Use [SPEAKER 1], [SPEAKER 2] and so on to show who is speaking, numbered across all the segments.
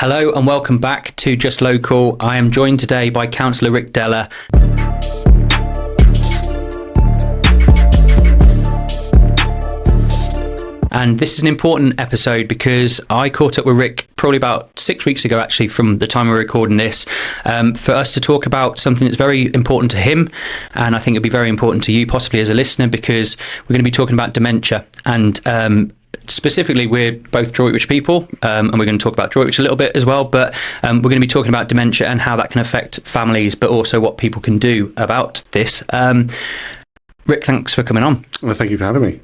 [SPEAKER 1] Hello and welcome back to Just Local. I am joined today by Councillor Rick Dellar. And this is an important episode because I caught up with Rick probably about 6 weeks ago, actually, from the time we're recording this, for us to talk about something that's very important to him. And I think it'll be very important to you, possibly as a listener, because we're going to be talking about dementia. And specifically, we're both Droitwich people, and we're going to talk about Droitwich a little bit as well. But we're going to be talking about dementia and how that can affect families, but also what people can do about this. Rick, thanks for coming on.
[SPEAKER 2] Well, thank you for having me.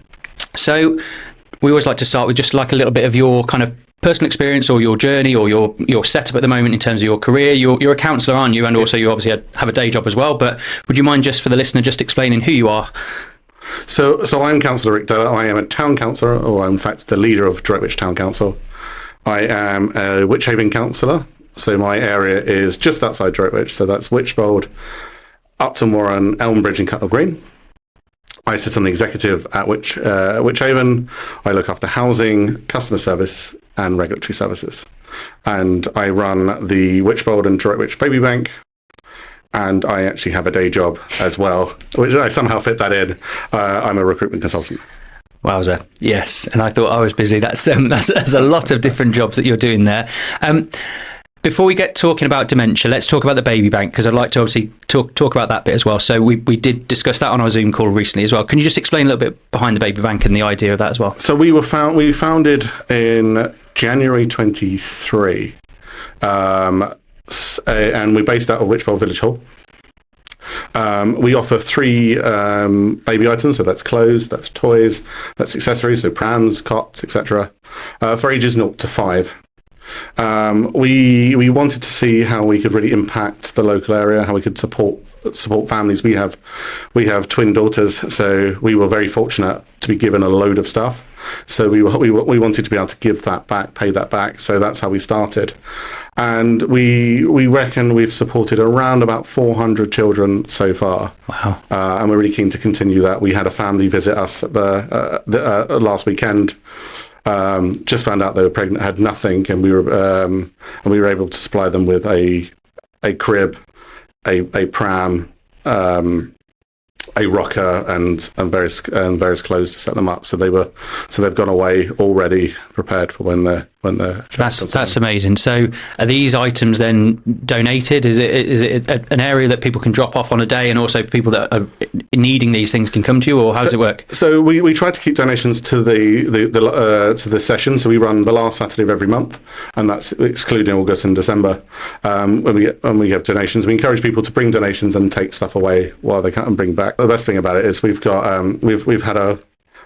[SPEAKER 1] So we always like to start with just like a little bit of your kind of personal experience or your journey or your setup at the moment in terms of your career. You're a councillor, aren't you? And also you obviously have a day job as well. But would you mind just for the listener just explaining who you are?
[SPEAKER 2] So I'm Councillor Rick Dellar. I am a town councillor, or I'm in fact the leader of Droitwich Town Council. I am a Wychhaven councillor. So my area is just outside Droitwich. So that's Wychbold, Upton Warren, Elmbridge and Cutler Green. I sit on the executive at Wychhaven. I look after housing, customer service and regulatory services. And I run the Wychbold and Droitwich Baby Bank. And I actually have a day job as well, which I somehow fit that in. I'm a recruitment consultant.
[SPEAKER 1] Wowza. Yes. And I thought I was busy. That's a lot of different jobs that you're doing there. Before we get talking about dementia, let's talk about the baby bank, because I'd like to obviously talk about that bit as well. So we did discuss that on our Zoom call recently as well. Can you just explain a little bit behind the baby bank and the idea of that as well? So
[SPEAKER 2] we founded in January 23, and we're based out of Wychbold Village Hall. We offer 3 baby items, so that's clothes, that's toys, that's accessories, so prams, cots, etc., for ages 0 to 5. We wanted to see how we could really impact the local area, how we could support families. We have twin daughters, so we were very fortunate to be given a load of stuff. So we wanted to be able to give that back, pay that back. So that's how we started, and we reckon we've supported around about 400 children so far.
[SPEAKER 1] Wow!
[SPEAKER 2] And we're really keen to continue that. We had a family visit us at the last weekend. Just found out they were pregnant, had nothing, and we were able to supply them with a crib, a pram, a rocker, and various clothes to set them up. So they've gone away already prepared for when they're. That's
[SPEAKER 1] amazing. So are these items then donated? Is it an area that people can drop off on a day, and also people that are needing these things can come to you, or how does it work? So
[SPEAKER 2] we try to keep donations to the session. So we run the last Saturday of every month, and that's excluding August and December. When we have donations, we encourage people to bring donations and take stuff away while they can and bring back. The best thing about it is we've got we've had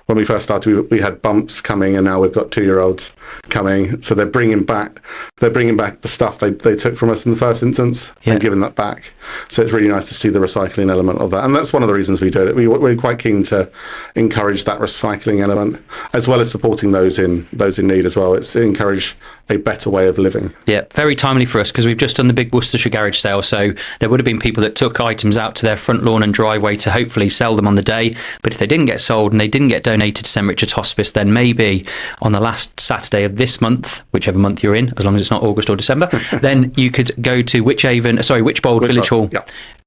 [SPEAKER 2] when we first started, we had bumps coming, and now we've got 2-year-olds coming. So they're bringing back the stuff they took from us in the first instance and giving that back. So it's really nice to see the recycling element of that, and that's one of the reasons we do it. We're quite keen to encourage that recycling element, as well as supporting those in need as well. It's to encourage a better way of living.
[SPEAKER 1] Yeah, very timely for us, because we've just done the big Worcestershire garage sale. So there would have been people that took items out to their front lawn and driveway to hopefully sell them on the day. But if they didn't get sold and they didn't get donated to St Richard's Hospice, then maybe on the last Saturday of this month, whichever month you're in, as long as it's not August or December, then you could go to Wychbold Village Hall,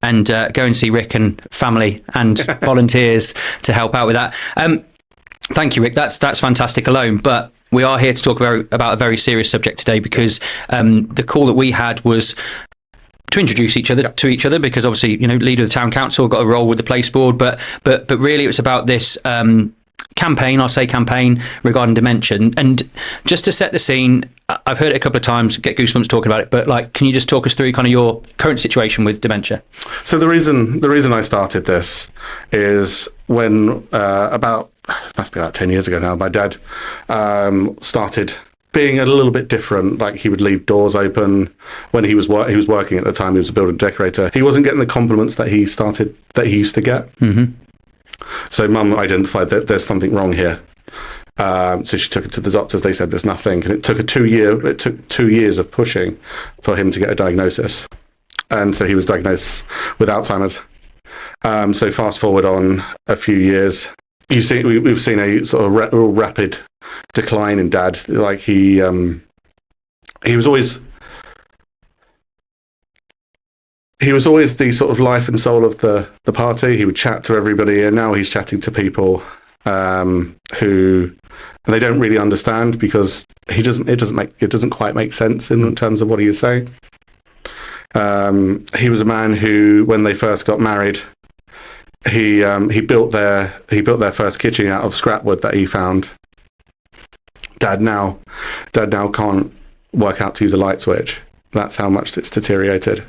[SPEAKER 1] and go and see Rick and family and volunteers to help out with that. Thank you, Rick. That's fantastic alone, but we are here to talk about a very serious subject today, because the call that we had was to introduce each other to each other, because obviously, leader of the town council, got a role with the place board, but really it was about this campaign regarding dementia. And just to set the scene, I've heard it a couple of times, get goosebumps talking about it, but can you just talk us through kind of your current situation with dementia?
[SPEAKER 2] So the reason I started this is when it must be about 10 years ago now, my dad started being a little bit different. Like, he would leave doors open when he was working at the time. He was a builder decorator. He wasn't getting the compliments that he used to get. Mm-hmm. So Mum identified that there's something wrong here. So she took it to the doctors. They said there's nothing, and it took 2 years of pushing for him to get a diagnosis. And so he was diagnosed with Alzheimer's. So fast forward on a few years, we've seen a sort of real rapid decline in Dad. Like he was always he was always the sort of life and soul of the party. He would chat to everybody, and now he's chatting to people who they don't really understand, because it doesn't quite make sense in terms of what he is saying. He was a man who, when they first got married, he built their first kitchen out of scrap wood that he found. Dad now can't work out to use a light switch. That's how much it's deteriorated.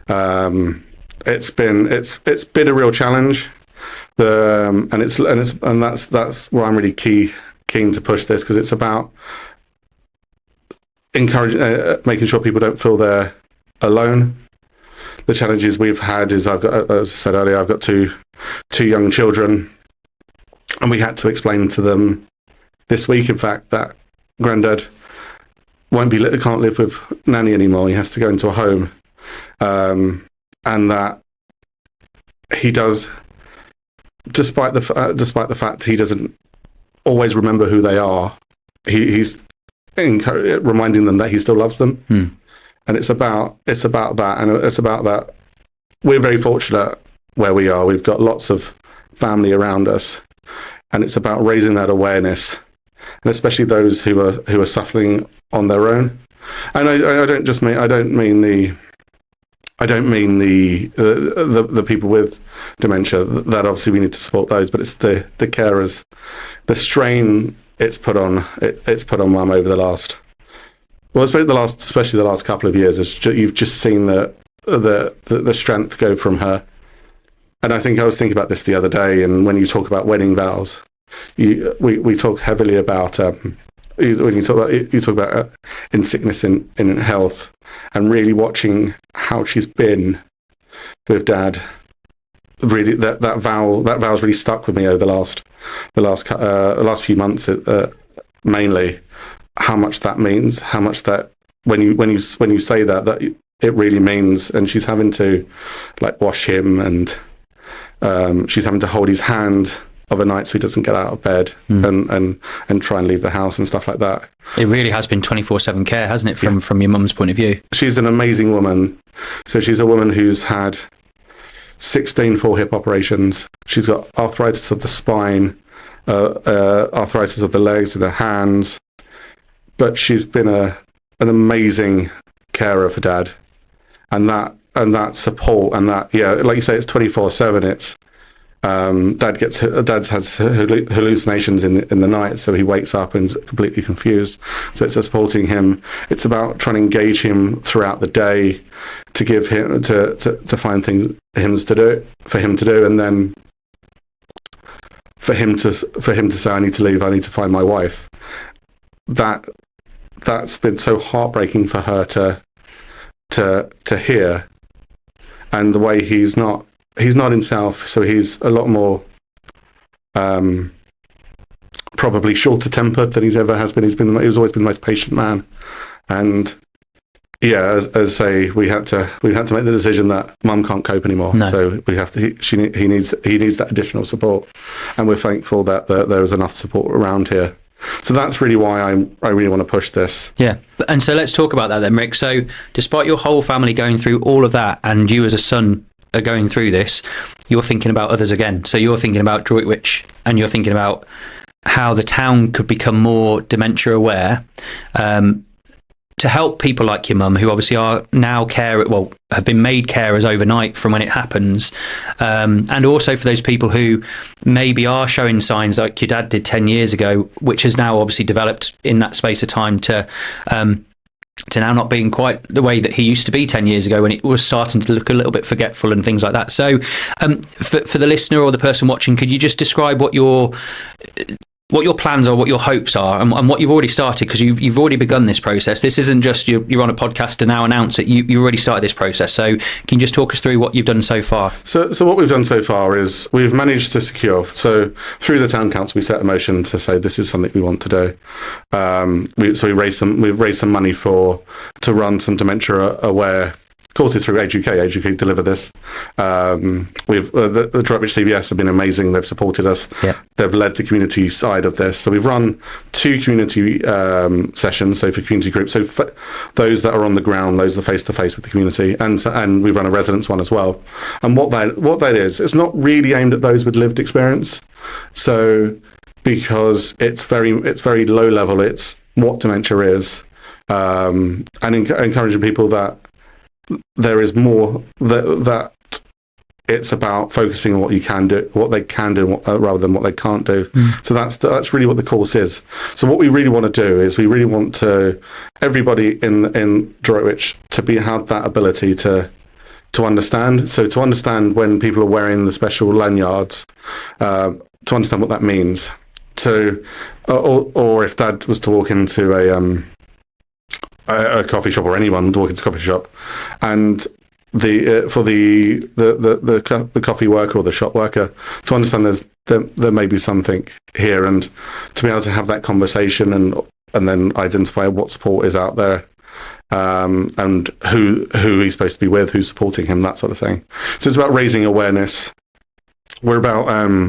[SPEAKER 2] It's been a real challenge. That's where I'm really keen to push this, because it's about encouraging, making sure people don't feel they're alone. The challenges we've had is, as I said earlier, I've got two young children, and we had to explain to them this week, in fact, that Grandad can't live with Nanny anymore. He has to go into a home, and that he does, despite the fact he doesn't always remember who they are, he's reminding them that he still loves them. And it's about that, and it's about that. We're very fortunate where we are. We've got lots of family around us, and it's about raising that awareness, and especially those who are suffering on their own. And I don't mean the people with dementia. That obviously we need to support those, but it's the carers, the strain it's put on Mum over the last. Well, especially the last couple of years, you've just seen the strength go from her. And I think I was thinking about this the other day, and when you talk about wedding vows, we talk heavily about when you talk about in sickness, in health, and really watching how she's been with Dad. Really, that vow's really stuck with me over the last few months, mainly. How much that means, how much that when you say that it really means. And she's having to wash him, and she's having to hold his hand of a night so he doesn't get out of bed and try and leave the house and stuff like that.
[SPEAKER 1] It really has been 24/7 care, hasn't it, from your mum's point of view? She's
[SPEAKER 2] an amazing woman. So she's a woman who's had 16 full hip operations. She's got arthritis of the spine, arthritis of the legs and the hands. But she's been an amazing carer for Dad, and that support, and that, like you say, it's 24/7. It's Dad has hallucinations in the night, so he wakes up and is completely confused. So it's supporting him. It's about trying to engage him throughout the day, to give him to find things for him to do, and then for him to say, I need to leave. I need to find my wife. That's been so heartbreaking for her to hear, and the way he's not himself, so he's a lot more probably shorter tempered than he's ever has been. He's always been the most patient man, and as I say, we had to make the decision that Mum can't cope anymore. No. So we have to. He needs that additional support, and we're thankful that there is enough support around here. So that's really why I really want to push this.
[SPEAKER 1] Yeah. And so let's talk about that then, Rick. So despite your whole family going through all of that, and you as a son are going through this, you're thinking about others again. So you're thinking about Droitwich, and you're thinking about how the town could become more dementia aware, to help people like your mum, who obviously are now have been made carers overnight from when it happens, and also for those people who maybe are showing signs like your dad did 10 years ago, which has now obviously developed in that space of time to now not being quite the way that he used to be 10 years ago, when it was starting to look a little bit forgetful and things like that. So for the listener or the person watching, could you just describe what your plans are, what your hopes are, and what you've already started, because you've already begun this process. This isn't just you're on a podcast to now announce it. You already started this process. So can you just talk us through what you've done so far?
[SPEAKER 2] So what we've done so far is we've managed to secure. So through the town council, we set a motion to say this is something we want to do. We've raised some money to run some dementia aware courses through Age UK. Age UK deliver this. We've the Droitwich CVS have been amazing. They've supported us.
[SPEAKER 1] Yeah.
[SPEAKER 2] They've led the community side of this. So we've run 2 community sessions. So for community groups, so for those that are on the ground, those that are face to face with the community, and we've run a residence one as well. And what that is, it's not really aimed at those with lived experience. So because it's very low level. It's what dementia is, and encouraging people that there is more, that it's about focusing on what you can do, what they can do, rather than what they can't do. So that's really what the course is. So what we really want to do is we really want to everybody in Droitwich to have that ability to understand. So to understand when people are wearing the special lanyards, to understand what that means. So, or if Dad was to walk into a coffee shop, or anyone to walk into a coffee shop, and for the coffee worker or the shop worker to understand there may be something here, and to be able to have that conversation and then identify what support is out there, and who he's supposed to be with, who's supporting him, that sort of thing. So it's about raising awareness. We're about,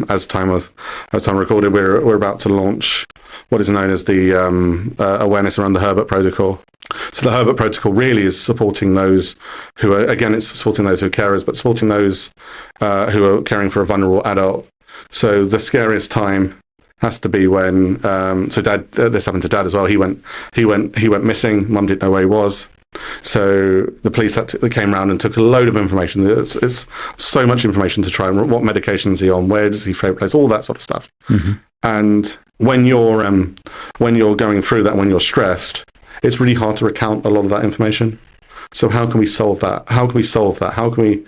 [SPEAKER 2] as time recorded, we're about to launch what is known as the awareness around the Herbert Protocol. So the Herbert Protocol really is supporting those who are, again, it's supporting those who are carers, but supporting those who are caring for a vulnerable adult. So the scariest time has to be when, so Dad, this happened to Dad as well. He went missing. Mum didn't know where he was. So the police they came around and took a load of information. It's so much information to try and what medication is he on, where does he favourite place, all that sort of stuff. And when you're going through that, when you're stressed, it's really hard to recount a lot of that information. So how can we solve that? How can we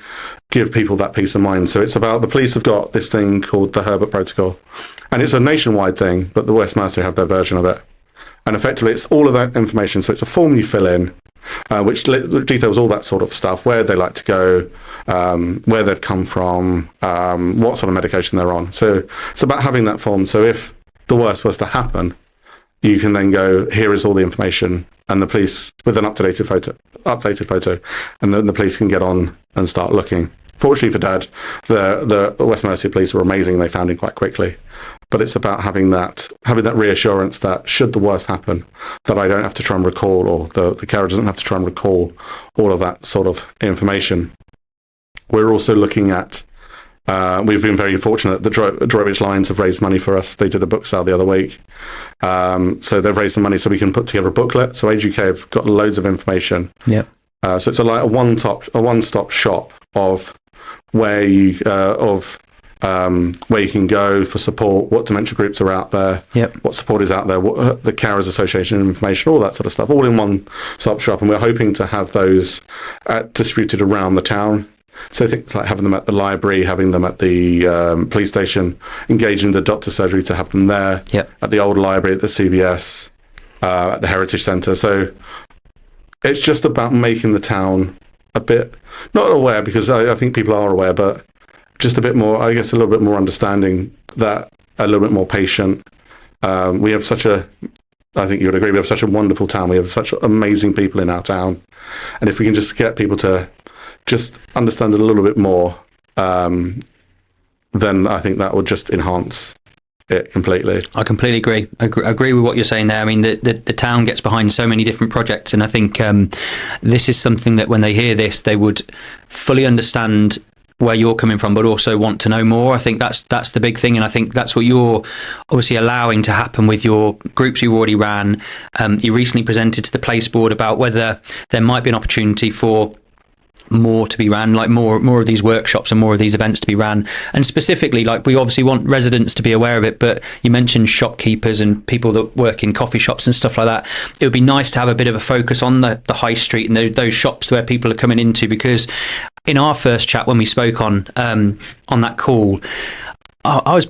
[SPEAKER 2] give people that peace of mind? So it's about, the police have got this thing called the Herbert Protocol, and it's a nationwide thing, but the West Mercia have their version of it. And effectively, it's all of that information. So it's a form you fill in, which details all that sort of stuff, where they like to go, where they've come from, what sort of medication they're on. So it's about having that form. So if the worst was to happen, you can then go, here is all the information, and the police, with an updated photo, and then the police can get on and start looking. Fortunately for Dad, the West Mercia police were amazing. They found him quite quickly. But it's about having that reassurance that should the worst happen, that I don't have to try and recall, or the carer doesn't have to try and recall all of that sort of information. We're also looking at, we've been very fortunate. The Droitwich Lions have raised money for us. They did a book sale the other week. So they've raised the money so we can put together a booklet. So Age UK have got loads of information. Yeah. So it's a one-stop shop of where you can go for support, what dementia groups are out there, what support is out there, what the Carers Association information, all that sort of stuff, all in one stop shop. And we're hoping to have those distributed around the town. So things like having them at the library, having them at the police station, engaging the doctor's surgery to have them there, at the old library, at the CVS, at the Heritage Centre. So it's just about making the town a bit, not aware, because I think people are aware, but just a bit more, I guess, a little bit more understanding, that a little bit more patient. We have I think you would agree, we have such a wonderful town. We have such amazing people in our town. And if we can just get people to just understand it a little bit more, then I think that would just enhance it completely.
[SPEAKER 1] I completely agree. Agree with what you're saying there. I mean, the town gets behind so many different projects, and I think this is something that when they hear this, they would fully understand where you're coming from, but also want to know more. I think that's the big thing, and I think that's what you're obviously allowing to happen with your groups you've already ran. You recently presented to the Place Board about whether there might be an opportunity for more to be ran, like more of these workshops and more of these events to be ran. And specifically, like, we obviously want residents to be aware of it, but you mentioned shopkeepers and people that work in coffee shops and stuff like that. It would be nice to have a bit of a focus on the high street and those shops where people are coming into, because in our first chat when we spoke on that call, I was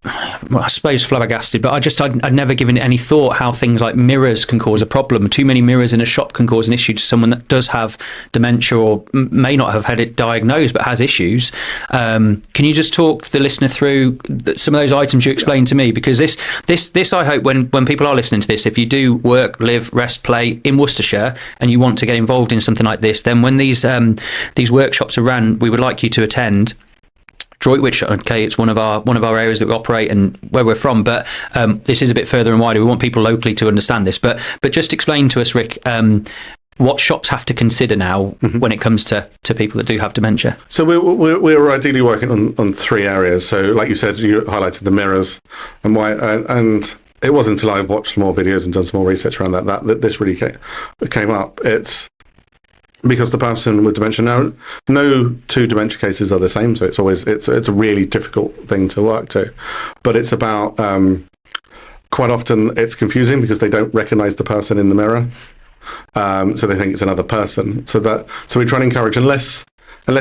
[SPEAKER 1] well, I suppose flabbergasted, but I'd never given it any thought how things like mirrors can cause a problem. Too many mirrors in a shop can cause an issue to someone that does have dementia or may not have had it diagnosed but has issues. Can you just talk the listener through some of those items you explained to me? Because this I hope when people are listening to this, if you do work, live, rest, play in Worcestershire and you want to get involved in something like this, then when these workshops are run, we would like you to attend. Droitwich, okay, it's one of our areas that we operate and where we're from, but this is a bit further and wider. We want people locally to understand this, but just explain to us, Rick, what shops have to consider now when it comes to people that do have dementia.
[SPEAKER 2] So we're ideally working on 3 areas. So, like you said, you highlighted the mirrors, and why, and it wasn't until I watched some more videos and done some more research around that this really came up. It's because the person with dementia, now, no 2 dementia cases are the same, so it's a really difficult thing to work to. But it's about quite often it's confusing because they don't recognise the person in the mirror, so they think it's another person. So we try and encourage, unless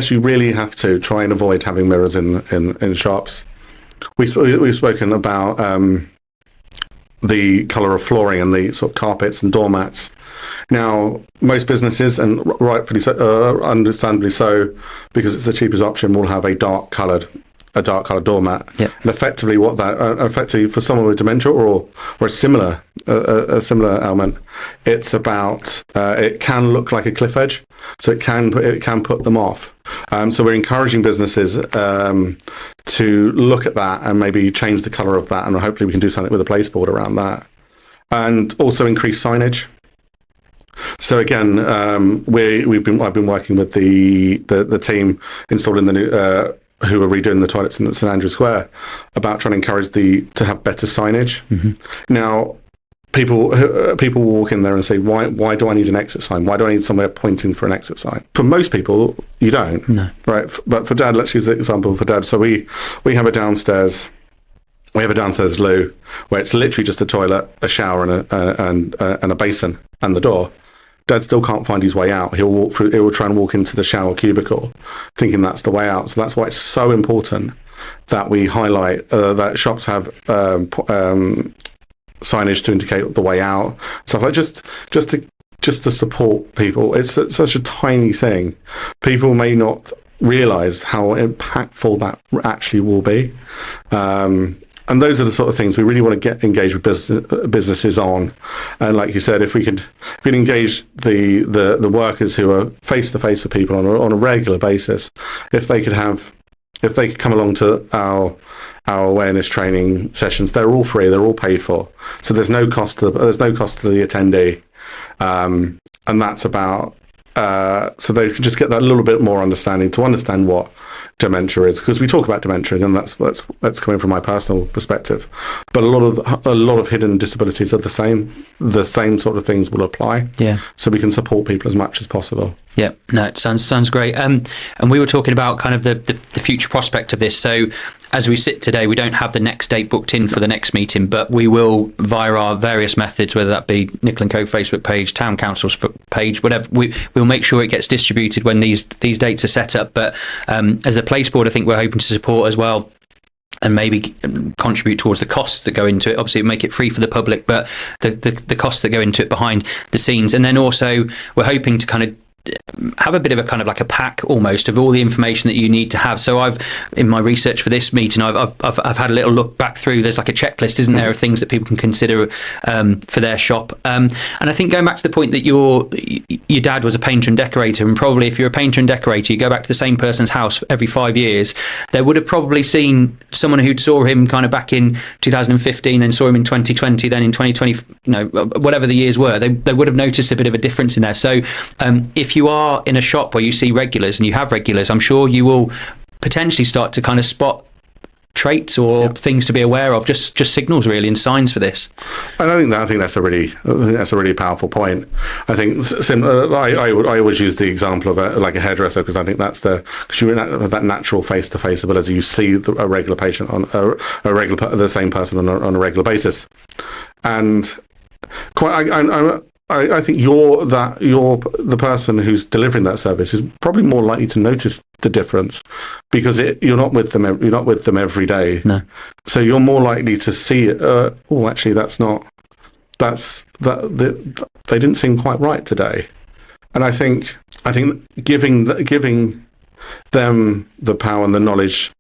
[SPEAKER 2] you really have to, try and avoid having mirrors in shops. We've spoken about the colour of flooring and the sort of carpets and doormats. Now, most businesses, and rightfully so, understandably so, because it's the cheapest option, will have a dark coloured doormat.
[SPEAKER 1] Yep.
[SPEAKER 2] And effectively, effectively for someone with dementia or a similar ailment, it's about it can look like a cliff edge, so it can put them off. So we're encouraging businesses to look at that and maybe change the colour of that, and hopefully we can do something with a place board around that, and also increase signage. So again, I've been working with the team installing the new who are redoing the toilets in St Andrew Square about trying to encourage to have better signage. Now, people will walk in there and say, why do I need an exit sign? Why do I need somewhere pointing for an exit sign? For most people, you don't.
[SPEAKER 1] No.
[SPEAKER 2] Right? But for Dad, let's use the example for Dad. So we have a downstairs. We have a downstairs loo where it's literally just a toilet, a shower, and a basin and the door. Dad still can't find his way out. He'll try and walk into the shower cubicle thinking that's the way out. So that's why it's so important that we highlight that shops have signage to indicate the way out, stuff like just to support people. It's such a tiny thing. People may not realise how impactful that actually will be. And those are the sort of things we really want to get engaged with businesses on. And like you said, if we could engage the workers who are face to face with people on a regular basis, if they could come along to our awareness training sessions, they're all free, they're all paid for. So there's no cost to the attendee, and that's about so they can just get that little bit more understanding to understand what dementia is, because we talk about dementia and that's coming from my personal perspective, but a lot of hidden disabilities are the same sort of things will apply, so we can support people as much as possible.
[SPEAKER 1] Yeah, no, it sounds great. And we were talking about kind of the future prospect of this. So as we sit today, we don't have the next date booked in for the next meeting, but we will, via our various methods, whether that be Nicoll & Co Facebook page, Town Council's page, whatever, we'll make sure it gets distributed when these dates are set up. But as a place board, I think we're hoping to support as well, and maybe contribute towards the costs that go into it. Obviously, make it free for the public, but the costs that go into it behind the scenes. And then also, we're hoping to kind of have a bit of a kind of like a pack almost of all the information that you need to have. So I've, in my research for this meeting, I've had a little look back through. There's like a checklist, isn't there, of things that people can consider for their shop. And I think going back to the point that your dad was a painter and decorator, and probably if you're a painter and decorator, you go back to the same person's house every 5 years, they would have probably seen someone who saw him kind of back in 2015, then saw him in 2020, then in 2020, whatever the years were, they would have noticed a bit of a difference in there. So if you are in a shop where you see regulars and you have regulars, I'm sure you will potentially start to kind of spot traits or things to be aware of, just signals really and signs for this.
[SPEAKER 2] And I think that's a really powerful point. I think I always use the example of a hairdresser, because I think that's that natural face-to-face ability. You see a regular patient on the same person on a regular basis, and I think you're the person who's delivering that service is probably more likely to notice the difference because you're not with them every day.
[SPEAKER 1] No.
[SPEAKER 2] So you're more likely to see it. Actually, they didn't seem quite right today. And I think giving them the power and the knowledge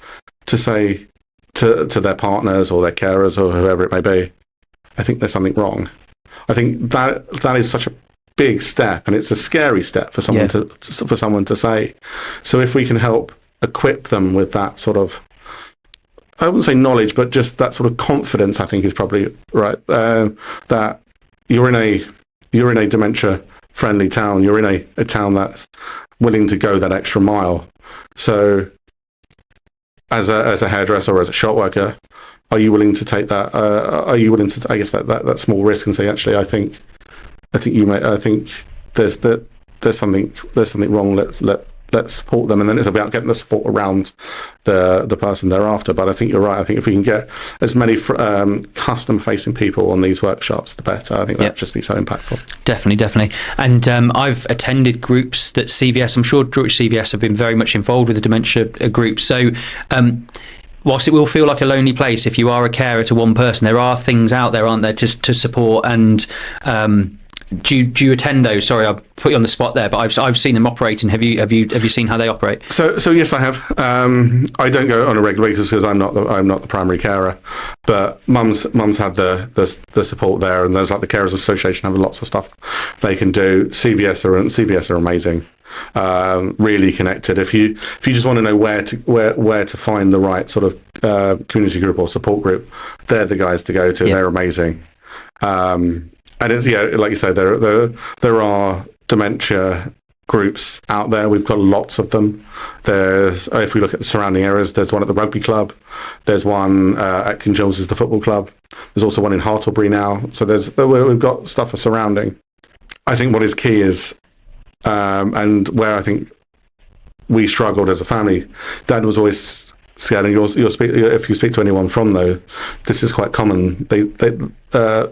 [SPEAKER 2] to say to their partners or their carers or whoever it may be, I think there's something wrong. I think that is such a big step, and it's a scary step for someone to say. So if we can help equip them with that sort of, I wouldn't say knowledge, but just that sort of confidence, I think is probably right. That you're in a dementia-friendly town. You're in a town that's willing to go that extra mile. So as a hairdresser or as a shop worker, are you willing to take that? Are you willing to, I guess, that small risk and say, actually, I think there's something wrong. Let's support them, and then it's about getting the support around the person they're after. But I think you're right. I think if we can get as many customer-facing people on these workshops, the better. I think that'd just be so impactful.
[SPEAKER 1] Definitely. And I've attended groups that CVS, I'm sure Droitwich CVS have been very much involved with the dementia group. So whilst it will feel like a lonely place if you are a carer to one person, there are things out there, aren't there, to support. And do you attend those? Sorry, I'll put you on the spot there, but I've seen them operating. Have you seen how they operate?
[SPEAKER 2] So yes, I have. I don't go on a regular basis because I'm not the primary carer, but mums have the support there, and there's like the Carers Association have lots of stuff they can do. CVS are amazing. Really connected. If you just want to know where to find the right sort of community group or support group, they're the guys to go to. They're amazing. And it's like you say, there are dementia groups out there. We've got lots of them. If we look at the surrounding areas, there's one at the rugby club. There's one at King James's, the football club. There's also one in Hartlebury now. So we've got stuff surrounding. I think what is key is, and where I think we struggled as a family, Dad was always scared, and if you speak to anyone from though, this is quite common. They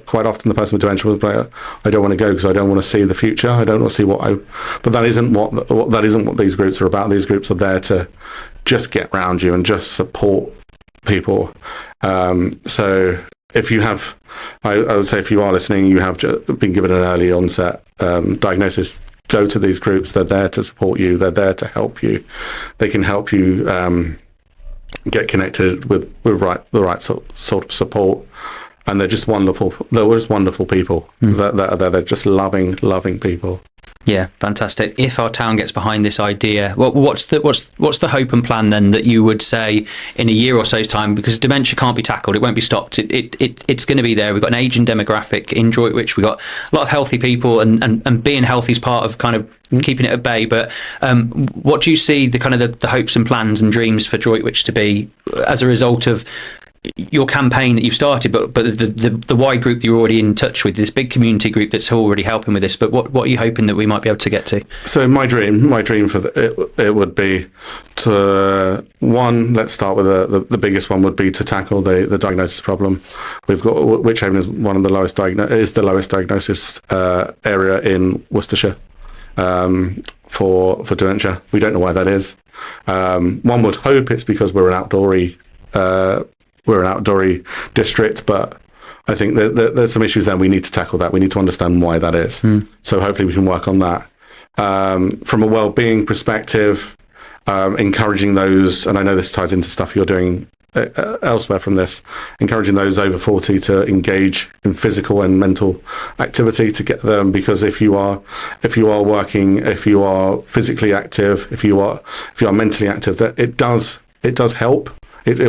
[SPEAKER 2] quite often the person with dementia will say, I don't want to go because I don't want to see the future. I don't want to see but that isn't what these groups are about. These groups are there to just get around you and just support people. So if you have, I would say if you are listening, you have been given an early onset diagnosis, go to these groups. They're there to support you. They're there to help you. They can help you get connected with the right sort of support, and they're just wonderful. They're just wonderful people. They're just loving people.
[SPEAKER 1] Yeah, fantastic. If our town gets behind this idea, what's the hope and plan then that you would say in a year or so's time? Because dementia can't be tackled; it won't be stopped. It's going to be there. We've got an ageing demographic in Droitwich. We've got a lot of healthy people, and being healthy is part of kind of keeping it at bay. But what do you see the kind of the hopes and plans and dreams for Droitwich to be as a result of your campaign that you've started, but the wide group that you're already in touch with, this big community group that's already helping with this? But what are you hoping that we might be able to get to? So my dream for it would be to, one, let's start with the biggest one, would be to tackle the diagnosis problem. We've got Wychbold is one of the lowest diagnosis area in Worcestershire for dementia. We don't know why that is. One would hope it's because we're an outdoory district, but I think that there's some issues there. We need to tackle that. We need to understand why that is. So hopefully we can work on that. From a well-being perspective, encouraging those, and I know this ties into stuff you're doing elsewhere from this, encouraging those over 40 to engage in physical and mental activity to get them, because if you are working, if you are physically active, if you are mentally active, that it does help. It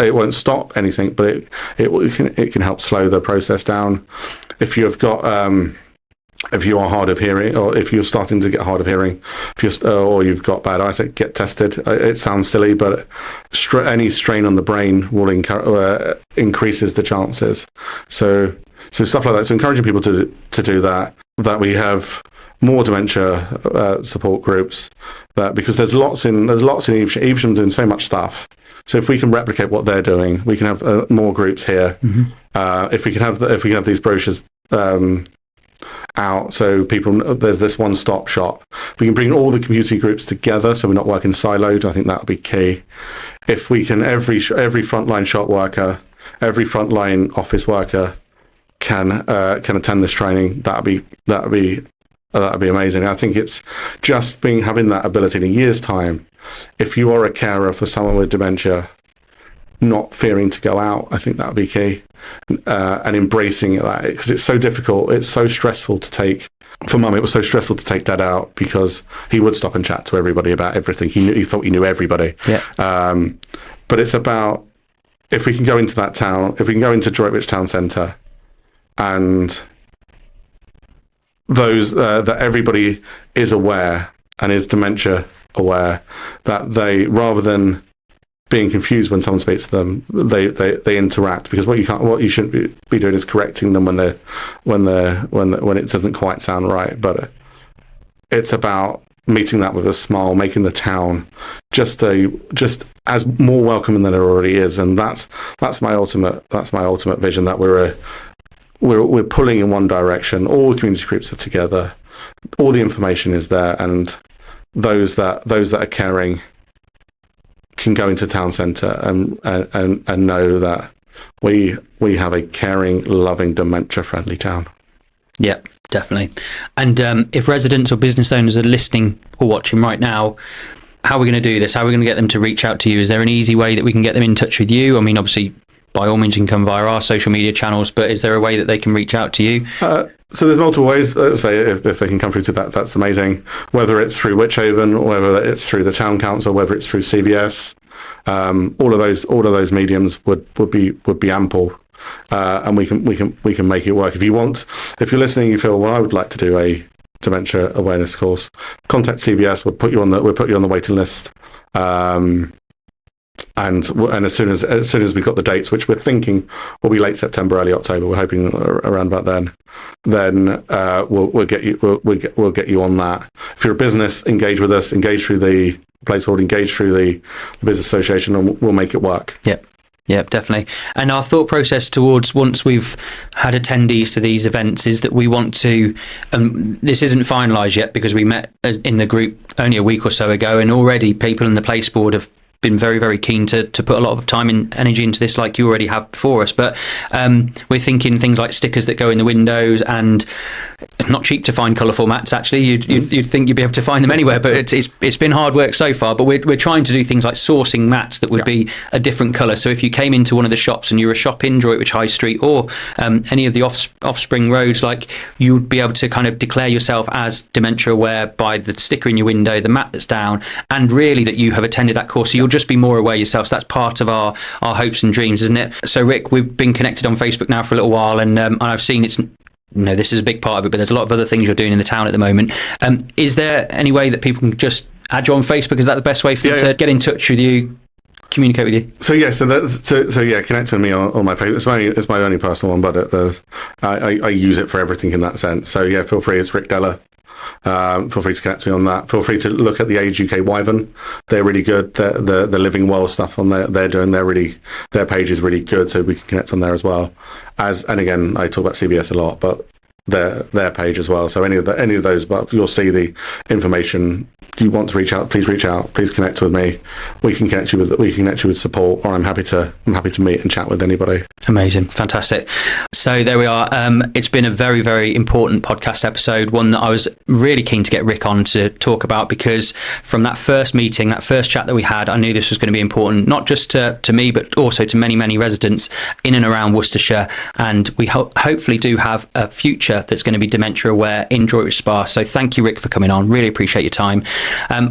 [SPEAKER 1] won't stop anything, but it can help slow the process down. If you are hard of hearing, or if you're starting to get hard of hearing, or you've got bad eyesight, get tested. It sounds silly, but any strain on the brain will increases the chances. So stuff like that. So encouraging people to do that. That we have more dementia support groups. That because there's lots in Evesham doing so much stuff. So if we can replicate what they're doing, we can have more groups here. If we can have these brochures
[SPEAKER 2] out, so there's this one-stop shop. We can bring all the community groups together, so we're not working siloed. I think that would be key. If we can, every frontline shop worker, every frontline office worker can attend this training. That'd be amazing. I think it's just having that ability in a year's time. If you are a carer for someone with dementia, not fearing to go out, I think that would be key. And embracing that, because it's so difficult, it's so stressful to take. For Mum, it was so stressful to take Dad out because he would stop and chat to everybody about everything. He thought he knew everybody. Yeah. But it's about, if we can go into that town, if we can go into Droitwich Town Centre, and that everybody is aware and is dementia aware, that they, rather than being confused when someone speaks to them, they interact, because what you shouldn't be doing is correcting them when it doesn't quite sound right. But it's about meeting that with a smile, making the town just as more welcoming than it already is, and that's my ultimate vision, that we're pulling in one direction. All the community groups are together, all the information is there, and those that are caring can go into town centre and know that we have a caring, loving, dementia-friendly town.
[SPEAKER 1] Yeah, definitely. And if residents or business owners are listening or watching right now, how are we going to do this? How are we going to get them to reach out to you? Is there an easy way that we can get them in touch with you? I mean, obviously, by all means, you can come via our social media channels, but is there a way that they can reach out to you?
[SPEAKER 2] So there's multiple ways. Say if they can come through to that, that's amazing. Whether it's through Wychbold, or whether it's through the town council, whether it's through CVS, all of those mediums would be ample, and we can make it work. If you're listening, you feel, well, I would like to do a dementia awareness course, contact CVS. We'll put you on the waiting list. And as soon as we've got the dates, which we're thinking will be late September, early October, we're hoping around about then we'll get you on that. If you're a business, engage with us, engage through the place board, engage through the business association, and we'll make it work.
[SPEAKER 1] Yep, definitely. And our thought process towards, once we've had attendees to these events, is that we want to, this isn't finalised yet because we met in the group only a week or so ago, and already people in the place board have been very, very keen to put a lot of time and energy into this, like you already have before us. But we're thinking things like stickers that go in the windows, and not cheap to find colourful mats. Actually, you'd think you'd be able to find them anywhere, but it's been hard work so far. But we're trying to do things like sourcing mats that would be a different colour. So if you came into one of the shops and you were shopping Droitwich High Street or any of the offspring roads, like, you would be able to kind of declare yourself as dementia aware by the sticker in your window, the mat that's down, and really that you have attended that course. So you'll just be more aware yourself. So that's part of our hopes and dreams, isn't it? So Rick, we've been connected on Facebook now for a little while, and I've seen this is a big part of it, but there's a lot of other things you're doing in the town at the moment. Is there any way that people can just add you on Facebook? Is that the best way for them to get in touch with you, communicate with you?
[SPEAKER 2] So connect with me on my Facebook. It's my only personal one, but I use it for everything in that sense. So yeah, feel free. It's Rick Dellar. Feel free to connect with me on that. Feel free to look at the Age UK Wyvern. They're really good. The living well stuff on they're doing. Their page is really good, so we can connect on there as well. And again, I talk about CVS a lot, but their page as well. So any of those, but you'll see the information. Do you want to reach out? Please reach out. Please connect with me. We can connect you with support, or I'm happy to meet and chat with anybody.
[SPEAKER 1] Amazing, fantastic. So there we are. It's been a very, very important podcast episode, one that I was really keen to get Rick on to talk about, because from that first meeting, that first chat that we had, I knew this was going to be important, not just to me, but also to many, many residents in and around Worcestershire. And we hopefully do have a future that's going to be dementia aware in Droitwich Spa. So thank you, Rick, for coming on. Really appreciate your time.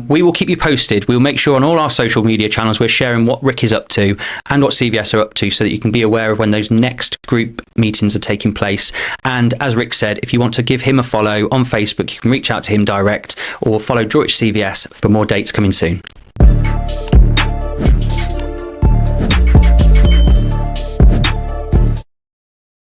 [SPEAKER 1] We will keep you posted. We'll make sure on all our social media channels we're sharing what Rick is up to and what CVS are up to, so that you can be aware of when those next group meetings are taking place. And as Rick said, if you want to give him a follow on Facebook, you can reach out to him direct, or follow Droitwich CVS for more dates coming soon.